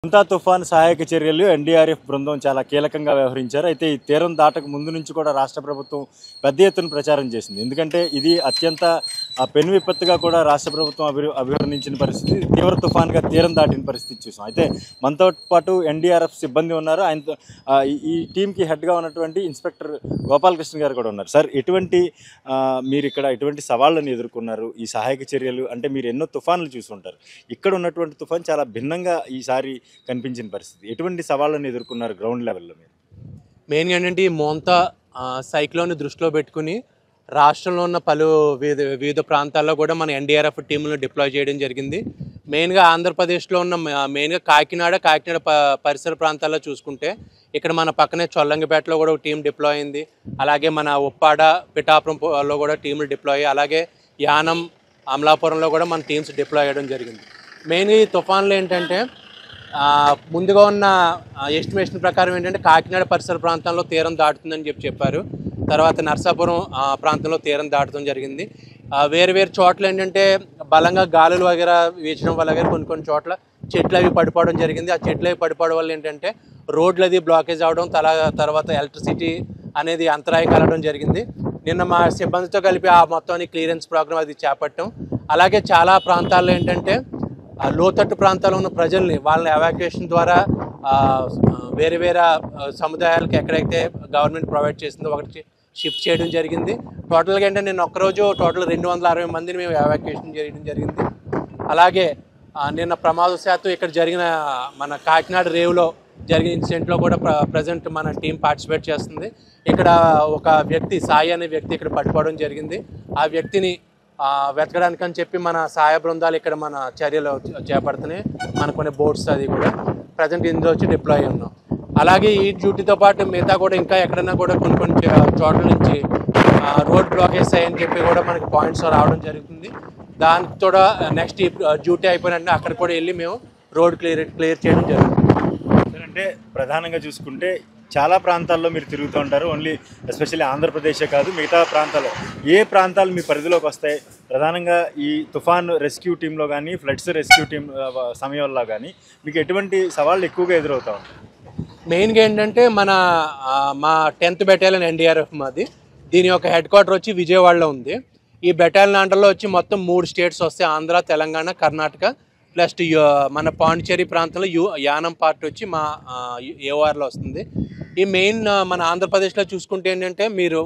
మంతా తుఫాన్ సహాయక చర్యలు ఎన్డీఆర్ఎఫ్ బృందం చాలా కీలకంగా వ్యవహరించారు. అయితే ఈ తీరం దాటక ముందు నుంచి కూడా రాష్ట్ర ప్రభుత్వం పెద్ద ఎత్తున ప్రచారం చేసింది. ఎందుకంటే ఇది అత్యంత పెను విపత్తుగా కూడా రాష్ట్ర ప్రభుత్వం అభివర్ణించిన పరిస్థితి, తీవ్ర తుఫాన్గా తీరం దాటిన పరిస్థితి చూసాం. అయితే మనతో పాటు ఎన్డీఆర్ఎఫ్ సిబ్బంది ఉన్నారు. ఆయనతో ఈ టీంకి హెడ్గా ఉన్నటువంటి ఇన్స్పెక్టర్ గోపాలకృష్ణ గారు కూడా ఉన్నారు. సార్, మీరు ఇక్కడ ఎటువంటి సవాళ్ళను ఎదుర్కొన్నారు? ఈ సహాయక చర్యలు అంటే మీరు ఎన్నో తుఫాన్లు చూసుంటారు, ఇక్కడ ఉన్నటువంటి తుఫాన్ చాలా భిన్నంగా ఈసారి కనిపించిన పరిస్థితి. ఎటువంటి సవాళ్ళను ఎదుర్కొన్నారు గ్రౌండ్ లెవెల్లో మీరు? మెయిన్గా ఏంటంటే ఈ మోంతా సైక్లోన్ దృష్టిలో పెట్టుకుని రాష్ట్రంలో ఉన్న పలు వివిధ ప్రాంతాల్లో కూడా మన ఎన్డీఆర్ఎఫ్ టీములను డిప్లాయ్ చేయడం జరిగింది. మెయిన్గా ఆంధ్రప్రదేశ్లో ఉన్న మెయిన్గా కాకినాడ పరిసర ప్రాంతాల్లో చూసుకుంటే ఇక్కడ మన పక్కనే చొల్లంగిపేటలో కూడా ఒక టీం డిప్లాయ్ అయింది. అలాగే మన ఉప్పాడ పిఠాపురంలో కూడా టీములు డిప్లాయ్ అయ్యి, అలాగే యానం అమలాపురంలో కూడా మన టీమ్స్ డిప్లాయ్ అయ్యడం జరిగింది. మెయిన్గా ఈ తుఫాన్లు ఏంటంటే ముందుగా ఉన్న ఎస్టిమేషన్ ప్రకారం ఏంటంటే కాకినాడ పరిసర ప్రాంతంలో తీరం దాటుతుందని చెప్పారు. తర్వాత నర్సాపురం ప్రాంతంలో తీరం దాటడం జరిగింది. వేరు చోట్ల ఏంటంటే బలంగా గాలులు వగేరా వీచడం వల్ల కొన్ని చోట్ల చెట్లు అవి పడిపోవడం జరిగింది. ఆ చెట్లు అవి పడిపోవడం వల్ల ఏంటంటే రోడ్లు అది బ్లాకేజ్ అవడం, తర్వాత ఎలక్ట్రిసిటీ అనేది అంతరాయం కలగడం జరిగింది. నిన్న మా సిబ్బందితో కలిపి ఆ మొత్తాన్ని క్లియరెన్స్ ప్రోగ్రామ్ అది చేపట్టాం. అలాగే చాలా ప్రాంతాల్లో ఏంటంటే లోతట్టు ప్రాంతాల్లో ఉన్న ప్రజల్ని వాళ్ళని ఎవాక్యుయేషన్ ద్వారా వేరే సముదాయాలకు ఎక్కడైతే గవర్నమెంట్ ప్రొవైడ్ చేసిందో ఒకటి షిఫ్ట్ చేయడం జరిగింది. టోటల్గా ఏంటంటే నిన్న ఒక్కరోజు టోటల్ 260 మందిని మేము ఎవాక్యుయేషన్ చేయడం జరిగింది. అలాగే నిన్న ప్రమాదవశాత్తు ఇక్కడ జరిగిన మన కాకినాడ రేవులో జరిగిన ఇన్సిడెంట్లో కూడా ప్రజెంట్ మన టీం పార్టిసిపేట్ చేస్తుంది. ఇక్కడ ఒక వ్యక్తి సాయి అనే వ్యక్తి ఇక్కడ పడిపోవడం జరిగింది. ఆ వ్యక్తిని వెతకడానికి అని చెప్పి మన సహాయ బృందాలు ఇక్కడ మన చర్యలు చేపడుతున్నాయి. మన కొన్ని బోట్స్ అది కూడా ప్రజెంట్ ఇందులో వచ్చి డిప్లాయ్ ఉన్నాం. అలాగే ఈ డ్యూటీతో పాటు మిగతా కూడా ఇంకా ఎక్కడైనా కూడా కొన్ని చోట్ల నుంచి రోడ్ బ్లాకేజ్ అయ్యని చెప్పి కూడా మనకి పాయింట్స్ రావడం జరుగుతుంది. దానికి కూడా నెక్స్ట్ ఈ డ్యూటీ అయిపోయినట్టు అక్కడ కూడా వెళ్ళి మేము రోడ్ క్లియర్ చేయడం జరుగుతుంది. అంటే ప్రధానంగా చూసుకుంటే చాలా ప్రాంతాల్లో మీరు తిరుగుతూ ఉంటారు. ఓన్లీ ఎస్పెషల్లీ ఆంధ్రప్రదేశే కాదు, మిగతా ప్రాంతాల్లో ఏ ప్రాంతాలు మీ పరిధిలోకి వస్తాయి? ప్రధానంగా ఈ తుఫాన్ రెస్క్యూ టీంలో కానీ, ఫ్లడ్స్ రెస్క్యూ టీం సమయంలో కానీ మీకు ఎటువంటి సవాళ్ళు ఎక్కువగా ఎదురవుతూ ఉంటాయి? మెయిన్గా ఏంటంటే మా 10th బెటాలియన్ ఎన్డీఆర్ఎఫ్ మాది. దీని యొక్క హెడ్ క్వార్టర్ వచ్చి విజయవాడలో ఉంది. ఈ బెటాలియన్ అండర్లో వచ్చి మొత్తం 3 స్టేట్స్ వస్తాయి: ఆంధ్ర, తెలంగాణ, కర్ణాటక, ప్లస్ మన పాండిచేరి ప్రాంతంలో యానం పార్ట్ వచ్చి మా ఏఓఆర్లో వస్తుంది. ఈ మెయిన్ మన ఆంధ్రప్రదేశ్లో చూసుకుంటే ఏంటంటే మీరు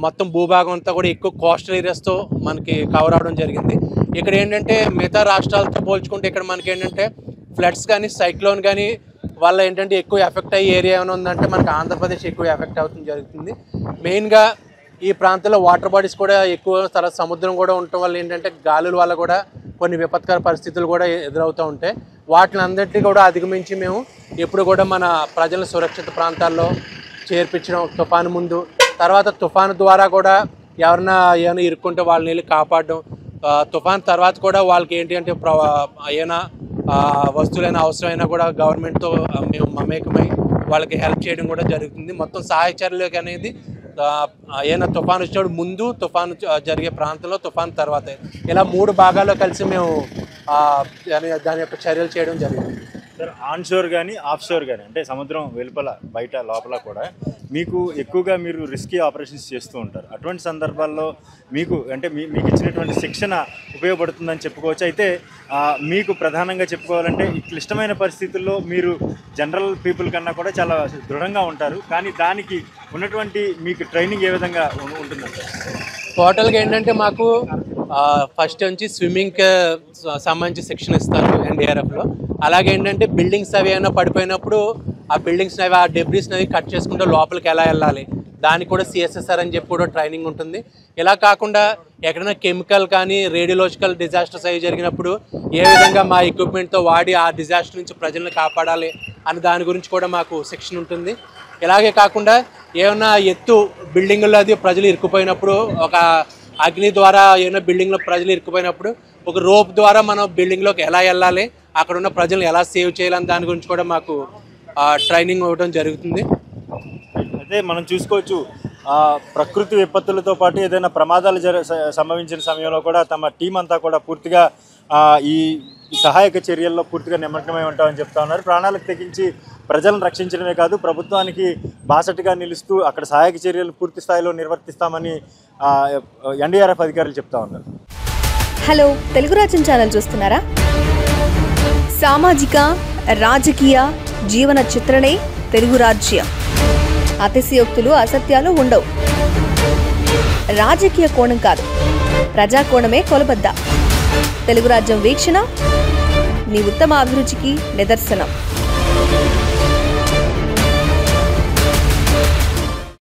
మొత్తం భూభాగం అంతా కూడా ఎక్కువ కోస్టల్ ఏరియాస్తో మనకి కవర్ అవడం జరిగింది. ఇక్కడ ఏంటంటే మిగతా రాష్ట్రాలతో పోల్చుకుంటే ఇక్కడ మనకి ఏంటంటే ఫ్లడ్స్ కానీ సైక్లోన్ కానీ వల్ల ఏంటంటే ఎక్కువ ఎఫెక్ట్ అయ్యే ఏరియా ఏమైనా ఉందంటే మనకి ఆంధ్రప్రదేశ్ ఎక్కువ ఎఫెక్ట్ అవుతుంది జరుగుతుంది. మెయిన్గా ఈ ప్రాంతంలో వాటర్ బాడీస్ కూడా ఎక్కువ, తర్వాత సముద్రం కూడా ఉండటం వల్ల ఏంటంటే గాలుల వల్ల కూడా కొన్ని విపత్కర పరిస్థితులు కూడా ఎదురవుతూ ఉంటాయి. వాటిని అందరినీ కూడా అధిగమించి మేము ఎప్పుడు కూడా మన ప్రజల సురక్షిత ప్రాంతాల్లో చేర్పించడం తుఫాను ముందు, తర్వాత తుఫాను ద్వారా కూడా ఏమైనా ఇరుక్కుంటే వాళ్ళని వెళ్ళి కాపాడడం, తుఫాను తర్వాత కూడా వాళ్ళకి ఏంటి అంటే ఏమైనా వస్తువులైనా అవసరమైనా కూడా గవర్నమెంట్తో మేము మమేకమై వాళ్ళకి హెల్ప్ చేయడం కూడా జరుగుతుంది. మొత్తం సహాయ చర్యలు అనేది ఏమైనా తుఫాను వచ్చినప్పుడు ముందు, తుఫాను జరిగే ప్రాంతంలో, తుఫాను తర్వాత, ఇలా 3 భాగాల్లో కలిసి మేము దాని యొక్క చర్యలు చేయడం జరిగింది. సార్, ఆన్ షోర్ కానీ ఆఫ్ షోర్ కానీ అంటే సముద్రం వెలుపల బయట లోపల కూడా మీకు ఎక్కువగా మీరు రిస్కీ ఆపరేషన్స్ చేస్తూ ఉంటారు. అటువంటి సందర్భాల్లో మీకు ఇచ్చినటువంటి శిక్షణ ఉపయోగపడుతుందని చెప్పుకోవచ్చు. అయితే మీకు ప్రధానంగా చెప్పుకోవాలంటే ఈ క్లిష్టమైన పరిస్థితుల్లో మీరు జనరల్ పీపుల్ కన్నా కూడా చాలా దృఢంగా ఉంటారు. కానీ దానికి ఉన్నటువంటి మీకు ట్రైనింగ్ ఏ విధంగా ఉంటుందంటే? టోటల్గా ఏంటంటే మాకు ఫస్ట్ నుంచి స్విమ్మింగ్కి సంబంధించి శిక్షణ ఇస్తారు ఎన్డీఆర్ఎఫ్లో. అలాగే ఏంటంటే బిల్డింగ్స్ అవి ఏమైనా పడిపోయినప్పుడు ఆ బిల్డింగ్స్ అవి, ఆ డెబ్రీస్ని అవి కట్ చేసుకుంటూ లోపలికి ఎలా వెళ్ళాలి, దానికి కూడా సిఎస్ఎస్ఆర్ అని చెప్పి కూడా ట్రైనింగ్ ఉంటుంది. ఇలా కాకుండా ఎక్కడైనా కెమికల్ కానీ రేడియోలాజికల్ డిజాస్టర్స్ అవి జరిగినప్పుడు ఏ విధంగా మా ఎక్విప్మెంట్తో వాడి ఆ డిజాస్టర్ నుంచి ప్రజల్ని కాపాడాలి అని దాని గురించి కూడా మాకు శిక్షణ ఉంటుంది. ఇలాగే కాకుండా ఏమైనా ఎత్తు బిల్డింగుల్లో అది ప్రజలు ఇరుక్కుపోయినప్పుడు, ఒక అగ్ని ద్వారా ఏమైనా బిల్డింగ్లో ప్రజలు ఇరుక్కుపోయినప్పుడు ఒక రోప్ ద్వారా మనం బిల్డింగ్లోకి ఎలా వెళ్ళాలి, అక్కడ ఉన్న ప్రజలను ఎలా సేవ్ చేయాలని దాని గురించి కూడా మాకు ట్రైనింగ్ ఇవ్వడం జరుగుతుంది. అయితే మనం చూసుకోవచ్చు, ప్రకృతి విపత్తులతో పాటు ఏదైనా ప్రమాదాలు సంభవించిన సమయంలో కూడా తమ టీం అంతా కూడా పూర్తిగా ఈ ఈ సహాయక చర్యల్లో పూర్తిగా నిమగ్నమై ఉంటామని చెప్తా ఉన్నారు. ప్రాణాలకు తెగించి ప్రజలను రక్షించడమే కాదు, ప్రభుత్వానికి బాసటగా నిలుస్తూ అక్కడ సహాయక చర్యలు పూర్తి స్థాయిలో నిర్వర్తిస్తామని ఎన్డీఆర్ఎఫ్ అధికారులు చెప్తా ఉన్నారు. హలో, తెలుగు రాజ్యం ఛానల్ చూస్తున్నారా? సామాజిక రాజకీయ జీవన చిత్రణే తెలుగు రాజ్యం. అతిశయోక్తులు అసత్యాలు ఉండవు. రాజకీయ కోణం కాదు, ప్రజా కోణమే కొలబద్ద. తెలుగు రాజ్యం వీక్షణ నీ ఉత్తమ అభిరుచికి నిదర్శనం.